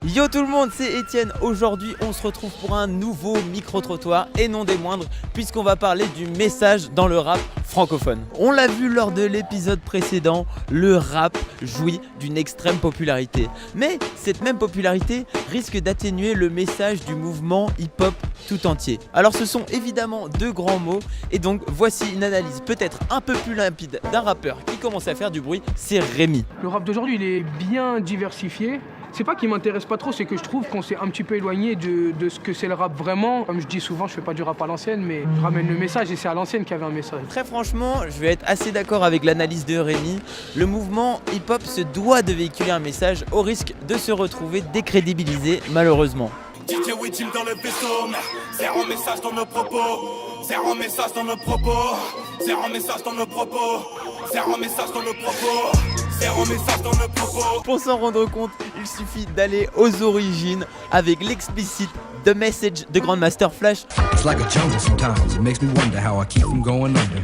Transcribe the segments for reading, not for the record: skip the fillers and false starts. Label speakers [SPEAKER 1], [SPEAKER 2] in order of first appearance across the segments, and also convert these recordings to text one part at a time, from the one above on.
[SPEAKER 1] Yo tout le monde, c'est Étienne. Aujourd'hui, on se retrouve pour un nouveau micro-trottoir et non des moindres, puisqu'on va parler du message dans le rap francophone. On l'a vu lors de l'épisode précédent, le rap jouit d'une extrême popularité. Mais cette même popularité risque d'atténuer le message du mouvement hip-hop tout entier. Alors ce sont évidemment deux grands mots, et donc voici une analyse peut-être un peu plus limpide d'un rappeur qui commence à faire du bruit, c'est Rémi.
[SPEAKER 2] Le rap d'aujourd'hui, il est bien diversifié. C'est pas qu'il m'intéresse pas trop, c'est que je trouve qu'on s'est un petit peu éloigné de ce que c'est le rap vraiment. Comme je dis souvent, je fais pas du rap à l'ancienne, mais je ramène le message et c'est à l'ancienne qu'il y avait un message.
[SPEAKER 1] Très franchement, je vais être assez d'accord avec l'analyse de Rémi. Le mouvement hip-hop se doit de véhiculer un message au risque de se retrouver décrédibilisé malheureusement.
[SPEAKER 3] DJ Will dans le vaisseau, c'est un message dans nos propos, c'est un message dans nos propos, c'est un message dans nos propos, c'est un message dans nos propos, c'est un message dans nos propos.
[SPEAKER 1] Pour s'en rendre compte, il suffit d'aller aux origines avec l'explicite The Message de Grandmaster Flash.
[SPEAKER 4] It's like a jungle sometimes, it makes me wonder how I keep from going under.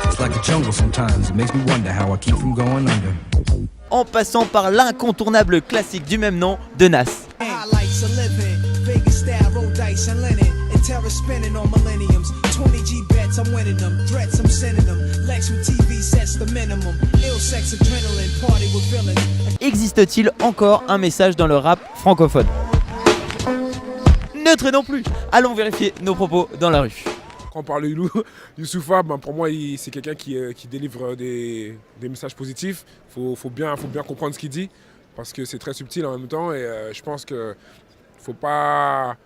[SPEAKER 4] It's like a jungle sometimes, it makes me wonder how I keep from going under.
[SPEAKER 1] En passant par l'incontournable classique du même nom de Nas.
[SPEAKER 5] Highlights of living, Vegas style, roll dice and linen, and terror spinning on millenniums. 20 G bets, I'm winning them, threats, I'm sending them. Lex with TV sets the minimum. Ill sex, adrenaline, party with villains.
[SPEAKER 1] Existe-t-il encore un message dans le rap francophone? Neutre non plus. Allons vérifier nos propos dans la rue.
[SPEAKER 6] Quand on parle de Youssoupha, pour moi, c'est quelqu'un qui délivre des messages positifs. Faut bien comprendre ce qu'il dit, parce que c'est très subtil en même temps. Et je pense que faut pas...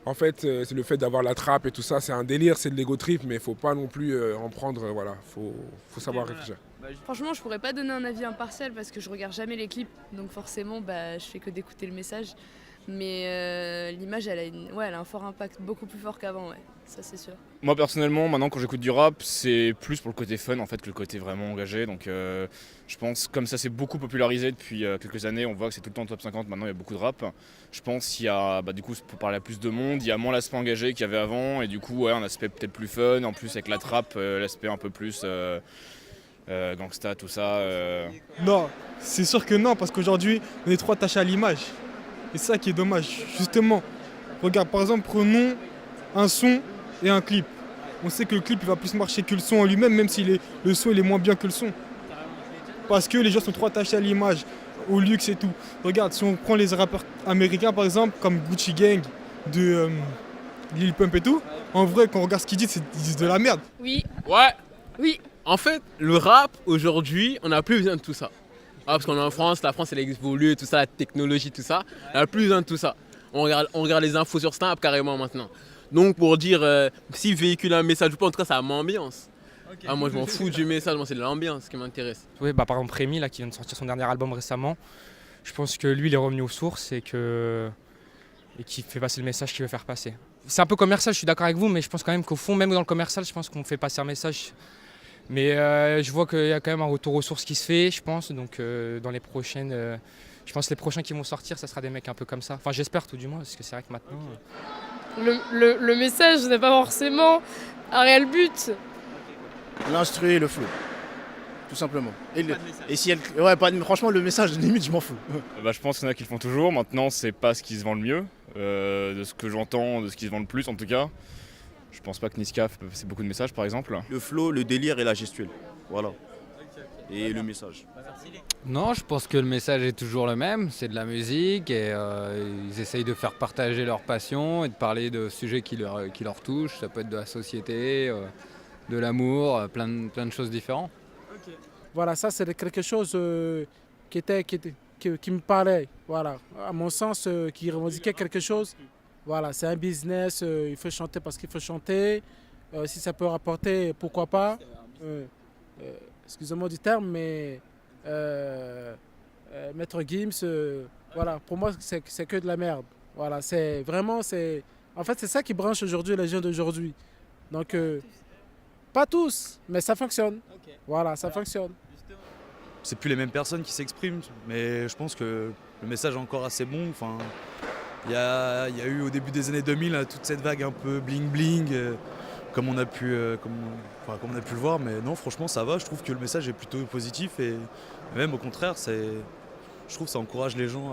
[SPEAKER 6] En fait, c'est le fait d'avoir la trappe et tout ça, c'est un délire, c'est de l'ego trip, mais il faut pas non plus en prendre... Voilà, faut savoir réfléchir.
[SPEAKER 7] Franchement, je pourrais pas donner un avis impartial parce que je regarde jamais les clips, donc forcément, je fais que d'écouter le message. Mais l'image, elle a un fort impact, beaucoup plus fort qu'avant, ouais, ça c'est sûr.
[SPEAKER 8] Moi personnellement, maintenant quand j'écoute du rap, c'est plus pour le côté fun en fait que le côté vraiment engagé. Donc je pense, comme ça c'est beaucoup popularisé depuis quelques années, on voit que c'est tout le temps top 50, maintenant il y a beaucoup de rap. Je pense qu'il y a, du coup pour parler à plus de monde, il y a moins l'aspect engagé qu'il y avait avant et du coup un aspect peut-être plus fun, en plus avec la trappe, l'aspect un peu plus gangsta, tout ça.
[SPEAKER 9] Non, c'est sûr que non, parce qu'aujourd'hui on est trop attaché à l'image. Et c'est ça qui est dommage, justement. Regarde, par exemple, prenons un son et un clip. On sait que le clip il va plus marcher que le son en lui-même, même si le son il est moins bien que le son. Parce que les gens sont trop attachés à l'image, au luxe et tout. Regarde, si on prend les rappeurs américains, par exemple, comme Gucci Gang, de Lil Pump et tout, en vrai, quand on regarde ce qu'ils disent, ils disent de la merde.
[SPEAKER 7] Oui.
[SPEAKER 10] Ouais.
[SPEAKER 7] Oui.
[SPEAKER 10] En fait, le rap, aujourd'hui, on n'a plus besoin de tout ça. Parce qu'on est en France, la France elle évolue, tout ça, la technologie, tout ça. On n'a plus besoin de tout ça. On regarde les infos sur Snap carrément maintenant. Donc pour dire s'il véhicule un message ou pas, en tout cas ça m'ambiance. Okay. Moi je m'en fous du message, moi c'est de l'ambiance qui m'intéresse.
[SPEAKER 11] Oui, par exemple Rémi là, qui vient de sortir son dernier album récemment, je pense que lui il est revenu aux sources et qu'il fait passer le message qu'il veut faire passer. C'est un peu commercial, je suis d'accord avec vous, mais je pense quand même qu'au fond, même dans le commercial, je pense qu'on fait passer un message. Mais je vois qu'il y a quand même un retour aux sources qui se fait, je pense. Donc dans les prochaines, je pense que les prochains qui vont sortir, ça sera des mecs un peu comme ça. Enfin j'espère tout du moins, parce que c'est vrai que maintenant...
[SPEAKER 7] Le message n'est pas forcément un réel but.
[SPEAKER 12] L'instru et le flow, tout simplement. Franchement le message, limite je m'en fous.
[SPEAKER 8] Je pense qu'il y en a qui le font toujours, maintenant c'est pas ce qui se vend le mieux. De ce que j'entends, de ce qui se vend le plus en tout cas. Je pense pas que Niska fait passer beaucoup de messages par exemple.
[SPEAKER 13] Le flow, le délire et la gestuelle, voilà. Et le message.
[SPEAKER 14] Non, je pense que le message est toujours le même, c'est de la musique et ils essayent de faire partager leur passion et de parler de sujets qui leur touchent. Ça peut être de la société, de l'amour, plein de choses différentes.
[SPEAKER 15] Okay. Voilà, ça c'est quelque chose qui me parlait, voilà. À mon sens, qui revendiquait quelque chose. Voilà, c'est un business, il faut chanter parce qu'il faut chanter. Si ça peut rapporter, pourquoi pas. Excusez-moi du terme, mais Maître Gims, voilà, pour moi c'est que de la merde. Voilà, c'est vraiment, en fait c'est ça qui branche aujourd'hui les jeunes d'aujourd'hui. Donc, pas tous, mais ça fonctionne. Okay. Voilà, ça fonctionne.
[SPEAKER 16] C'est plus les mêmes personnes qui s'expriment, mais je pense que le message est encore assez bon. Enfin, il y a eu au début des années 2000 toute cette vague un peu bling bling, comme on a pu le voir, mais non franchement ça va, je trouve que le message est plutôt positif et même au contraire je trouve que ça encourage les gens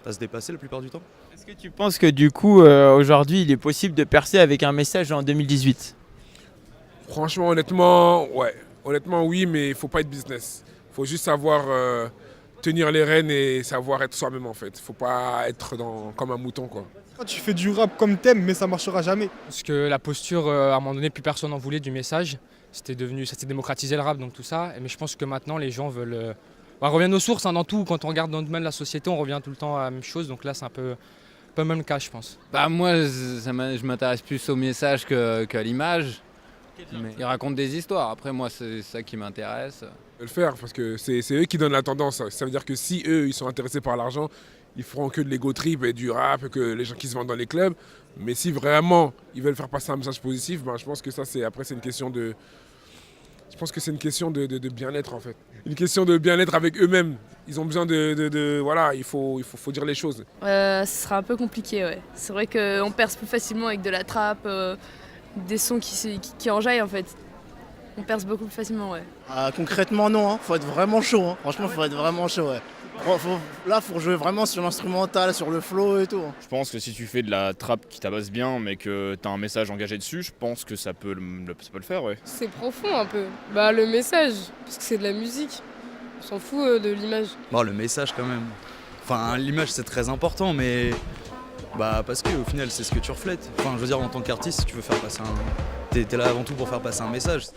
[SPEAKER 16] à se dépasser la plupart du temps.
[SPEAKER 1] Est-ce que tu penses que du coup, aujourd'hui, il est possible de percer avec un message en 2018?
[SPEAKER 6] Franchement, honnêtement, ouais. Honnêtement, oui, mais il faut pas être business. Il faut juste savoir tenir les rênes et savoir être soi-même en fait. Faut pas être comme un mouton quoi.
[SPEAKER 9] Tu fais du rap comme t'aimes, mais ça marchera jamais.
[SPEAKER 11] Parce que la posture, à un moment donné, plus personne n'en voulait du message. Ça s'est démocratisé le rap, donc tout ça. Mais je pense que maintenant, les gens veulent... on revient aux sources dans tout. Quand on regarde dans le domaine de la société, on revient tout le temps à la même chose. Donc là, c'est un peu le même cas, je pense.
[SPEAKER 14] Bah moi, je m'intéresse plus au message qu'à l'image. Mais ils racontent des histoires. Après, moi, c'est ça qui m'intéresse.
[SPEAKER 6] Le faire parce que c'est eux qui donnent la tendance. Ça veut dire que si eux, ils sont intéressés par l'argent, ils feront que de l'ego trip et du rap, que les gens qui se vendent dans les clubs. Mais si vraiment ils veulent faire passer un message positif, ben, je pense que ça, c'est une question de... Je pense que c'est une question de bien-être en fait. Une question de bien-être avec eux-mêmes. Ils ont besoin voilà, il faut dire les choses.
[SPEAKER 7] Ce sera un peu compliqué, ouais. C'est vrai qu'on perce plus facilement avec de la trappe, des sons qui enjaillent en fait. On perce beaucoup plus facilement, ouais.
[SPEAKER 12] Concrètement, non. Hein. Faut être vraiment chaud. Hein. Franchement, faut être vraiment chaud, ouais. Là, faut jouer vraiment sur l'instrumental, sur le flow et tout. Hein.
[SPEAKER 8] Je pense que si tu fais de la trappe qui tabasse bien, mais que t'as un message engagé dessus, je pense que ça peut le faire, ouais.
[SPEAKER 17] C'est profond un peu. Bah le message, parce que c'est de la musique. On s'en fout de l'image.
[SPEAKER 16] Bon, le message quand même. Enfin, l'image c'est très important, mais parce qu'au final c'est ce que tu reflètes. Enfin, je veux dire, en tant qu'artiste, si tu veux faire passer t'es là avant tout pour faire passer un message.